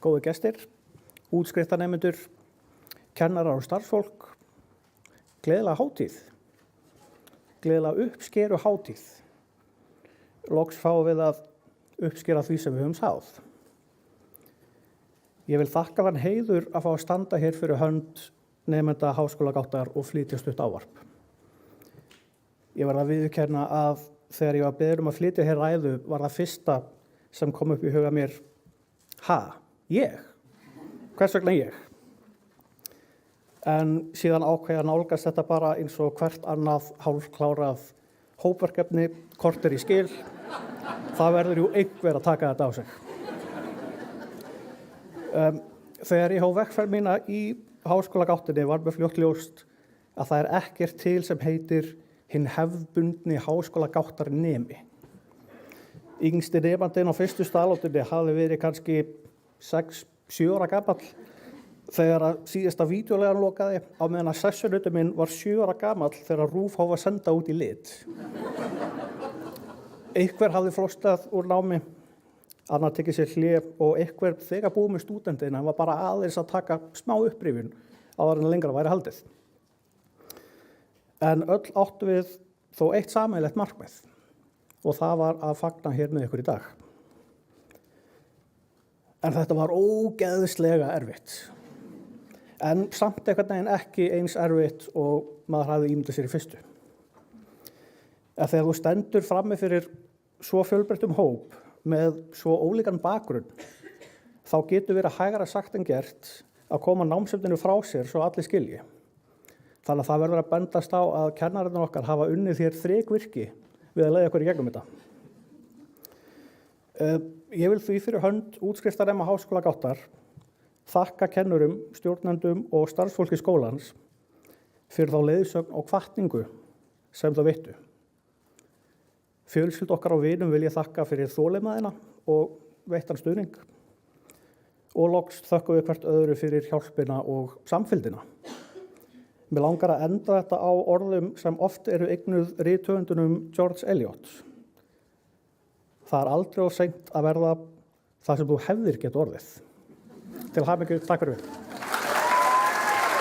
góðu gestir, útskriftarnemendur, kennarar og starfsfólk, gleðilega hátíð, gleðilega uppskeru hátíð. Loks fáum við að uppskera því sem við höfum sáð. Ég vil þakka þann heiður að fá að standa hér fyrir hönd nemenda háskólagáttar og flytja stutt ávarp. Ég verð að viðurkenna að þegar ég var beðinn að flytja hér ræðu var það fyrsta sem kom upp í huga mér, ég? Hvers vegna ég? En síðan ákveð að nálgast þetta bara eins og hvert annað hálfklárað hópverkefni, korter í skil. Það verður jú einhver að taka þetta á sig. Þegar ég hóf vegferð mína í háskólagáttinni var mér fljótt ljóst að það er ekkert til sem heitir hinn hefðbundni háskólagáttarnemi. Yngsti nemandinn á fyrstu staðlátunni hafði verið kannski 6-7 ára gamall þegar að síðasta vídeólegan lokaði á meðan að sessunutum minn var 7 ára gamall þegar RÚV hóf að senda út í lit. Einhver hafði flostað úr námi, annar tekið sér hlé og einhver þegar búið með stúdentina var bara aðeins að taka smá upprifjun áður en lengra væri haldið. En öll áttu við þó eitt sameiginlegt markmið og það var að fagna hér með ykkur í dag. En þetta var ógeðslega erfitt. En samt einhvern veginn ekki eins erfitt og maður hafði ímyndað sér í fyrstu. Þegar þú stendur frammi fyrir svo fjölbreyttum hóp með svo ólíkan bakgrunn, þá getur verið hægara sagt en gert að koma námsefninu frá sér svo allir skilji. Þannig að það verður að bendast á að kennararnir okkar hafa unnið þér þrekvirki við að leiða ykkur í gegnum þetta. Ég vil því fyrir hönd útskriftarnema háskólagáttar þakka kennurum, stjórnendum og starfsfólki skólans fyrir þá leiðsögn og hvatningu sem það veittu. Fjölskyldu okkar og vinum vil ég þakka fyrir þolinmæðina og veittan stuðning og loks þökkum við hvert öðru fyrir hjálpina og samfylgdina. Mér langar að enda þetta á orðum sem oft eru eignuð rithöfundunum George Eliot. Það er aldrei of seint að verða það sem þú hefðir geta orðið. Til hamingju, takk fyrir.